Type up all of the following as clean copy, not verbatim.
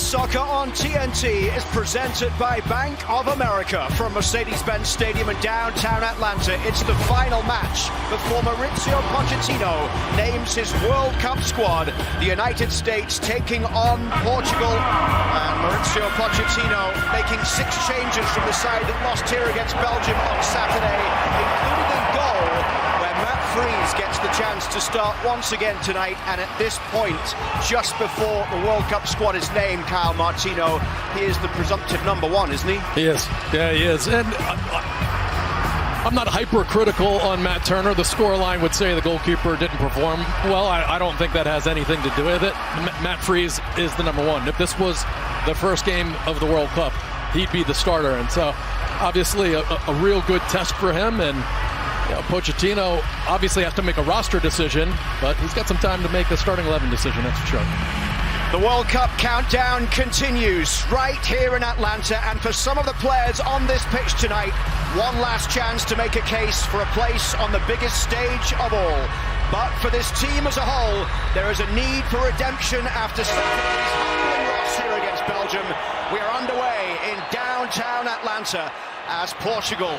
Soccer on TNT is presented by Bank of America from Mercedes-Benz Stadium in downtown Atlanta. It's the final match before Mauricio Pochettino names his World Cup squad. The United States taking on Portugal, and Mauricio Pochettino making 6 changes from the side that lost here against Belgium on Saturday, including a goal where Matt Freese gets the chance to start once again tonight. And at this point, just before the World Cup squad is named, Kyle Martino, he is the presumptive number 1, isn't he? He is. Yeah, he is. And I'm not hypercritical on Matt Turner. The scoreline would say the goalkeeper didn't perform well. I don't think that has anything to do with it. Matt Freese is the number 1. If this was the first game of the World Cup, he'd be the starter. And so, obviously, a real good test for him. And Pochettino obviously has to make a roster decision, but he's got some time to make a starting 11 decision, that's for sure. The World Cup countdown continues right here in Atlanta, and for some of the players on this pitch tonight, one last chance to make a case for a place on the biggest stage of all. But for this team as a whole, there is a need for redemption after Saturday's humbling loss here against Belgium. We are underway in downtown Atlanta as Portugal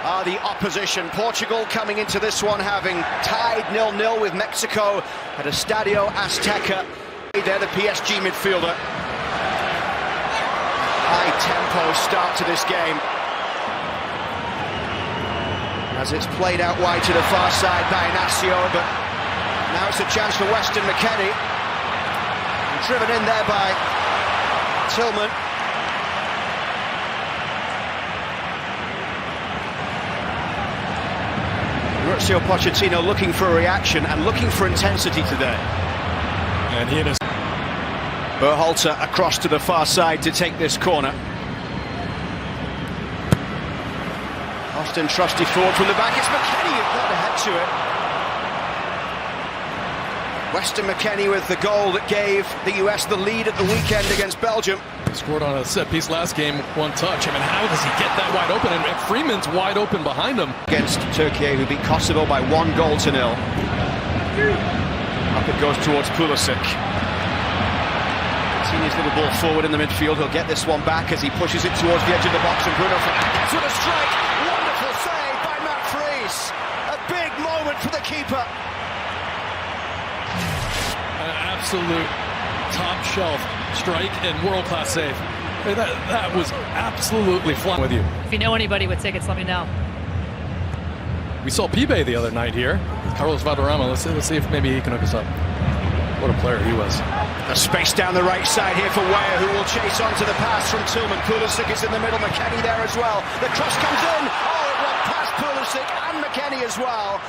are the opposition. Portugal coming into this one having tied 0-0 with Mexico at Estadio Azteca. They're the PSG midfielder. High tempo start to this game, as it's played out wide to the far side by Inacio, but now it's a chance for Weston McKennie. Driven in there by Tillman. Mauricio Pochettino looking for a reaction and looking for intensity today. And he is. Berhalter across to the far side to take this corner. Austin Trusty forward from the back. It's McKennie who got ahead to it. Weston McKennie with the goal that gave the US the lead at the weekend against Belgium. Scored on a set piece last game, 1 touch. I mean, how does he get that wide open? And Freeman's wide open behind him. Against Turkey, who beat Kosovo by 1-0. Up it goes towards Pulisic. His little ball forward in the midfield. He'll get this one back as he pushes it towards the edge of the box, and Bruno Fernandes with a strike. Wonderful save by Matt Freese. A big moment for the keeper. An absolute top shelf strike and world-class save. That was absolutely flying with you. If you know anybody with tickets, let me know. We saw Pibe the other night here. Carlos Valderrama. Let's see if maybe he can hook us up. What a player he was. A space down the right side here for Weah, who will chase onto the pass from Tillman. Pulisic is in the middle, McKennie there as well. The cross comes in. Oh, it went past Pulisic and McKennie as well.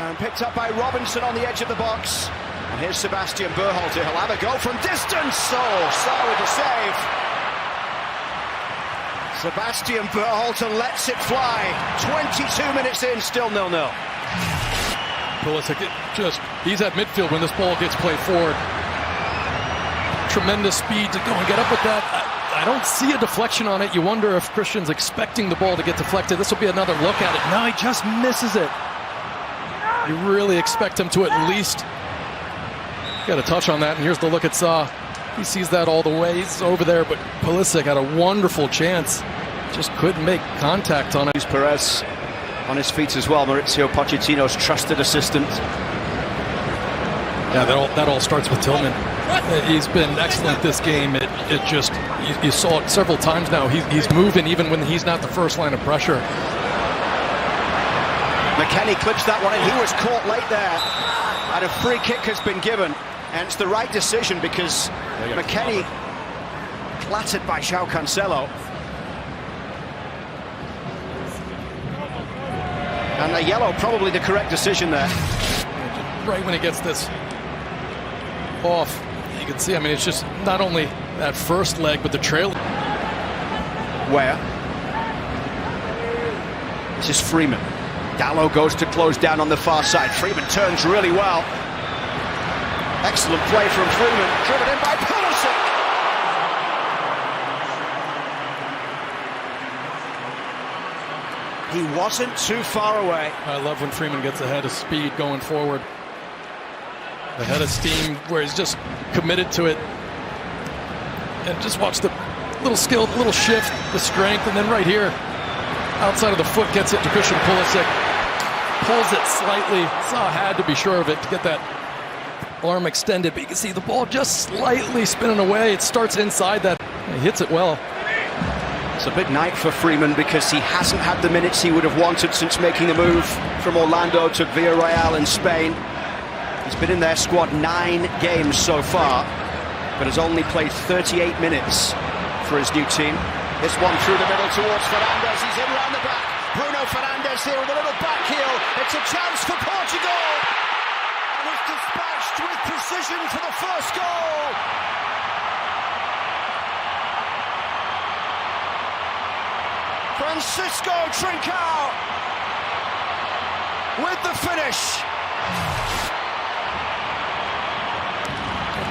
And picked up by Robinson on the edge of the box. And here's Sebastian Berhalter. He'll have a go from distance. Oh, Salah with the save. Sebastian Berhalter lets it fly. 22 minutes in, still 0-0. Pulisic, he's at midfield when this ball gets played forward. Tremendous speed to go and get up with that. I don't see a deflection on it. You wonder if Christian's expecting the ball to get deflected. This will be another look at it. No, he just misses it. You really expect him to at least get a touch on that. And here's the look at Saw. He sees that all the way. He's over there, but Pulisic had a wonderful chance. Just couldn't make contact on it. Perez on his feet as well. Mauricio Pochettino's trusted assistant. Yeah, that all starts with Tillman. He's been excellent this game. It just, you saw it several times now. He's moving even when he's not the first line of pressure. McKennie clips that one, and he was caught late there. And a free kick has been given. And it's the right decision because McKennie clattered by João Cancelo. And a yellow, probably the correct decision there. Right when he gets this off, you can see, I mean, it's just not only that first leg, but the trail. Where? This is Freeman. Dallo goes to close down on the far side. Freeman turns really well. Excellent play from Freeman, driven in by Pulisic. He wasn't too far away. I love when Freeman gets ahead of speed going forward. The head of steam where he's just committed to it. And just watch the little skill, little shift, the strength, and then right here, outside of the foot, gets it to Christian Pulisic. Pulls it slightly. Saw had to be sure of it to get that arm extended, but you can see the ball just slightly spinning away. It starts inside that. He hits it well. It's a big night for Freeman because he hasn't had the minutes he would have wanted since making the move from Orlando to Villarreal in Spain. He's been in their squad 9 games so far, but has only played 38 minutes for his new team. This one through the middle towards Fernandes. He's in round the back. Bruno Fernandes here with a little back heel. It's a chance for Portugal. And it's dispatched with precision for the first goal. Francisco Trincao with the finish.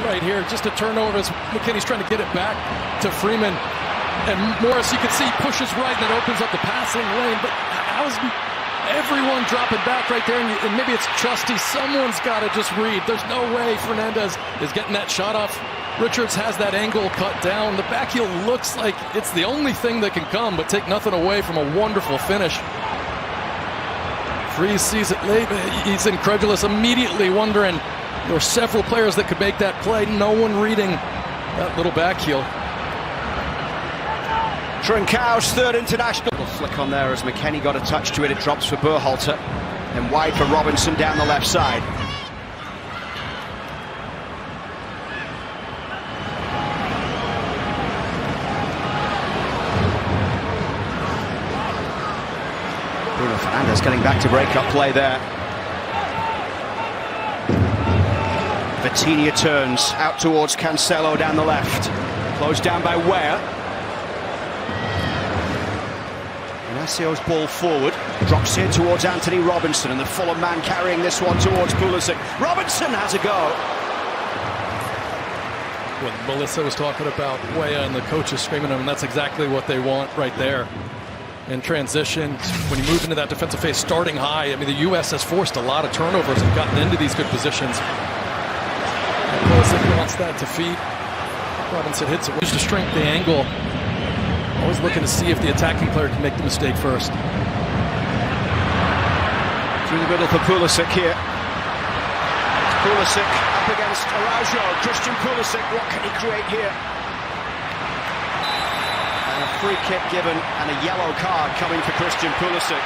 Right here, just a turnover as McKennie's trying to get it back to Freeman. And Morris, you can see, pushes right and it opens up the passing lane. But how's everyone dropping back right there? And maybe it's trusty. Someone's got to just read. There's no way Fernandes is getting that shot off. Richards has that angle cut down. The back heel looks like it's the only thing that can come, but take nothing away from a wonderful finish. Freeze sees it late. He's incredulous, immediately wondering. There were several players that could make that play. No one reading that little back heel. Trincao's third international. Little flick on there as McKennie got a touch to it. It drops for Berhalter. And wide for Robinson down the left side. Bruno Fernandes getting back to break-up play there. Vitinha turns out towards Cancelo down the left. Closed down by Weah. Inacio's ball forward. Drops here towards Anthony Robinson, and the Fulham man carrying this one towards Pulisic. Robinson has a go. When Melissa was talking about Weah and the coaches screaming at him, that's exactly what they want right there. In transition, when you move into that defensive phase, starting high, I mean, the U.S. has forced a lot of turnovers and gotten into these good positions. Pulisic wants that to feed. Robinson hits it. Just to strength the angle. Always looking to see if the attacking player can make the mistake first. Through the middle for Pulisic here. Pulisic up against Araujo. Christian Pulisic, what can he create here? And a free kick given and a yellow card coming for Christian Pulisic.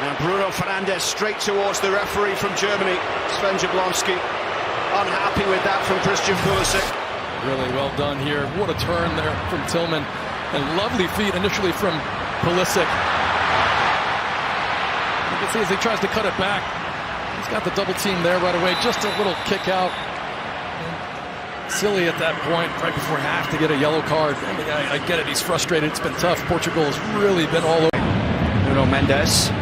And Bruno Fernandes straight towards the referee from Germany, Sven Jablonski. Unhappy with that from Christian Pulisic. Really well done here. What a turn there from Tillman. And lovely feet initially from Pulisic. You can see as he tries to cut it back. He's got the double team there right away. Just a little kick out. Silly at that point, right before half, to get a yellow card. I mean, I get it. He's frustrated. It's been tough. Portugal has really been all over. Nuno Mendes.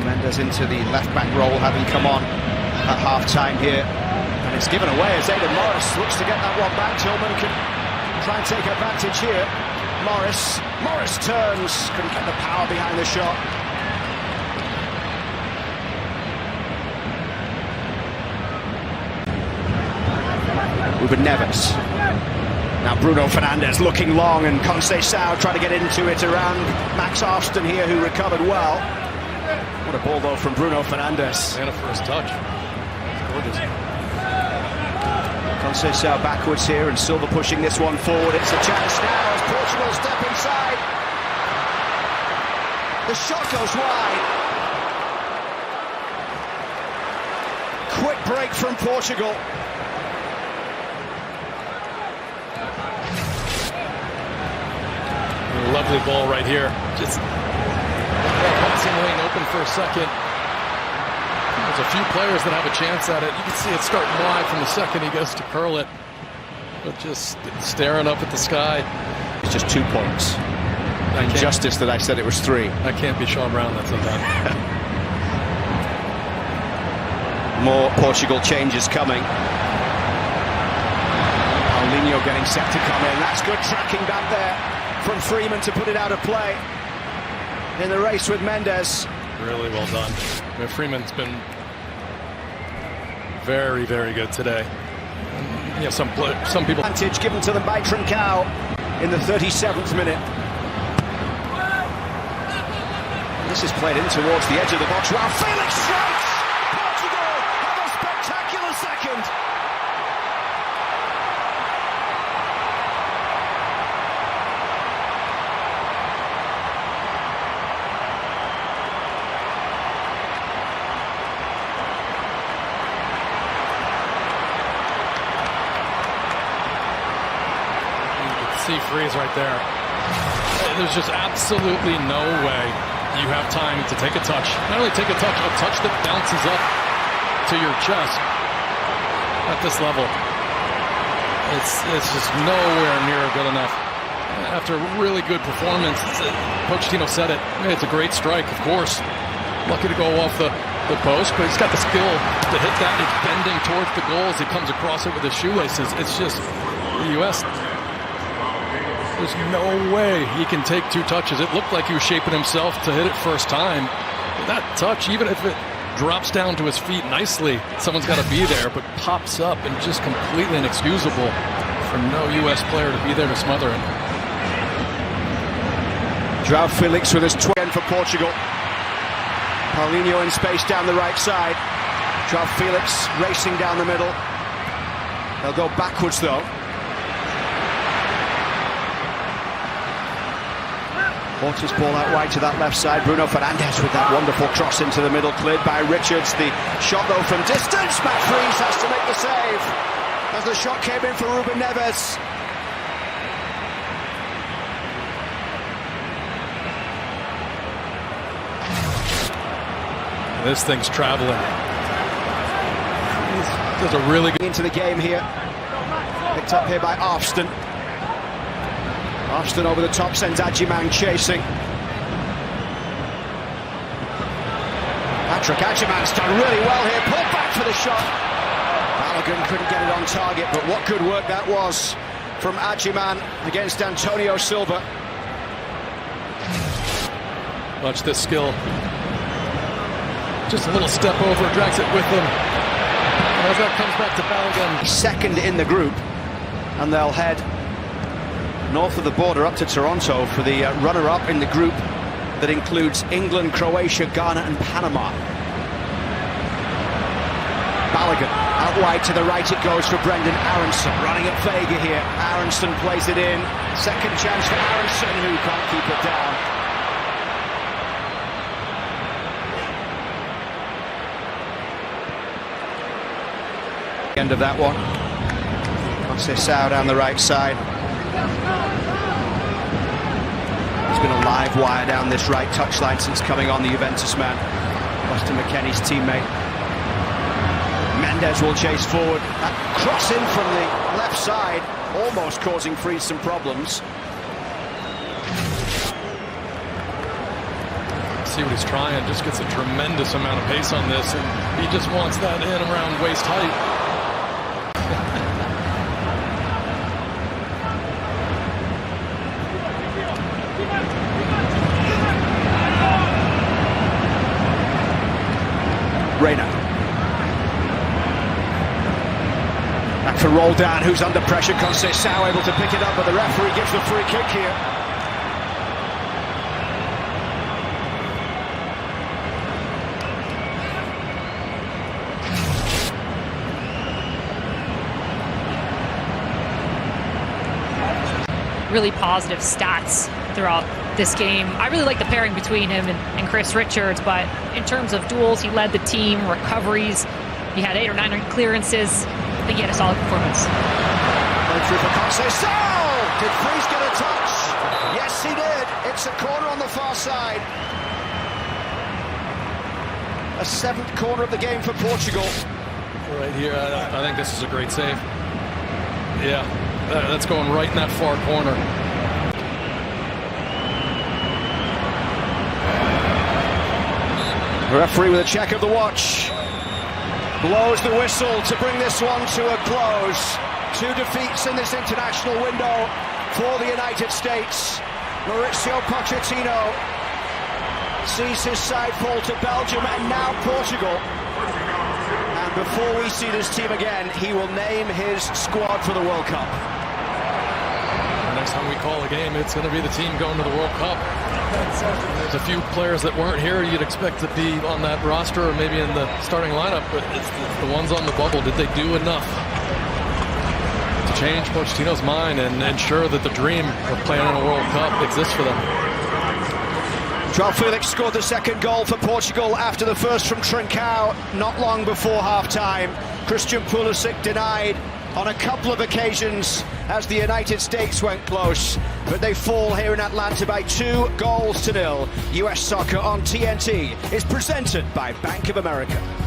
Mendes into the left-back role, having come on at half-time here. And it's given away as Aidan Morris looks to get that one back. Tillman can try and take advantage here. Morris turns, couldn't get the power behind the shot. Ruben Neves. Now Bruno Fernandes looking long, and Conceição trying to get into it around Max Arston here, who recovered well. What a ball, though, from Bruno Fernandes. And a first touch. It's gorgeous. Conceição backwards here, and Silva pushing this one forward. It's a chance now as Portugal step inside. The shot goes wide. Quick break from Portugal. Lovely ball right here. Just passing lane open for a second. There's a few players that have a chance at it. You can see it starting wide from the second he goes to curl it. But just staring up at the sky. It's just 2 points. Injustice that I said it was 3. That can't be Sean Brown that said that. More Portugal changes coming. Paulinho getting set to come in. That's good tracking back there from Freeman to put it out of play. In the race with Mendes. Really well done. I mean, Freeman's been very, very good today. Yeah, some people. Advantage given to them by Trincao in the 37th minute. This is played in towards the edge of the box. Wow, Felix strikes! Portugal have a spectacular second. See freeze right there. There's just absolutely no way you have time to take a touch. Not only take a touch that bounces up to your chest at this level. It's just nowhere near good enough. After a really good performance, Pochettino said it. It's a great strike, of course. Lucky to go off the post, but he's got the skill to hit that. It's bending towards the goal as he comes across it with his shoelaces. It's just the U.S. There's no way he can take two touches. It looked like he was shaping himself to hit it first time. That touch, even if it drops down to his feet nicely, someone's got to be there, but pops up and just completely inexcusable for no U.S. player to be there to smother it. João Felix with his twin for Portugal. Paulinho in space down the right side. João Felix racing down the middle. They'll go backwards though. Porter's ball out wide to that left side. Bruno Fernandes with that wonderful cross into the middle, cleared by Richards. The shot though from distance. Matt Freese has to make the save as the shot came in for Ruben Neves. This thing's traveling. There's a really good into the game here. Picked up here by Arfston. Arfston over the top, sends Adjiman chasing. Patrick Adjiman's done really well here, pulled back for the shot. Balogun couldn't get it on target, but what good work that was from Adjiman against Antonio Silva. Watch this skill. Just a little step over, drags it with him. As that comes back to Balogun. Second in the group, and they'll head north of the border up to Toronto for the runner-up in the group that includes England, Croatia, Ghana and Panama. Balogun out wide to the right it goes for Brendan Aronson, running at Vega here. Aronson plays it in, second chance for Aronson who can't keep it down. End of that one. Conceição down the right side. There's been a live wire down this right touchline since coming on, the Juventus man. Weston McKennie's teammate. Mendes will chase forward. That cross in from the left side, almost causing Freeze some problems. See what he's trying, just gets a tremendous amount of pace on this, and he just wants that in around waist height. Reina. Back for roll down, who's under pressure. Conceição able to pick it up, but the referee gives the free kick here. Really positive stats throughout this game. I really like the pairing between him and Chris Richards, but in terms of duels, he led the team, recoveries, he had 8 or 9 clearances. I think he had a solid performance. Going through for Conceição! Did Freeze get a touch? Yes, he did. It's a corner on the far side. A 7th corner of the game for Portugal. Right here, I think this is a great save. Yeah, that's going right in that far corner. The referee with a check of the watch. Blows the whistle to bring this one to a close. 2 defeats in this international window for the United States. Mauricio Pochettino sees his side fall to Belgium and now Portugal. And before we see this team again, he will name his squad for the World Cup. The next time we call a game, it's going to be the team going to the World Cup. There's a few players that weren't here you'd expect to be on that roster or maybe in the starting lineup, but it's the ones on the bubble. Did they do enough to change Pochettino's mind and ensure that the dream of playing in a World Cup exists for them? João Felix scored the second goal for Portugal after the first from Trincao not long before half-time. Christian Pulisic denied on a couple of occasions as the United States went close, but they fall here in Atlanta by 2-0. US Soccer on TNT is presented by Bank of America.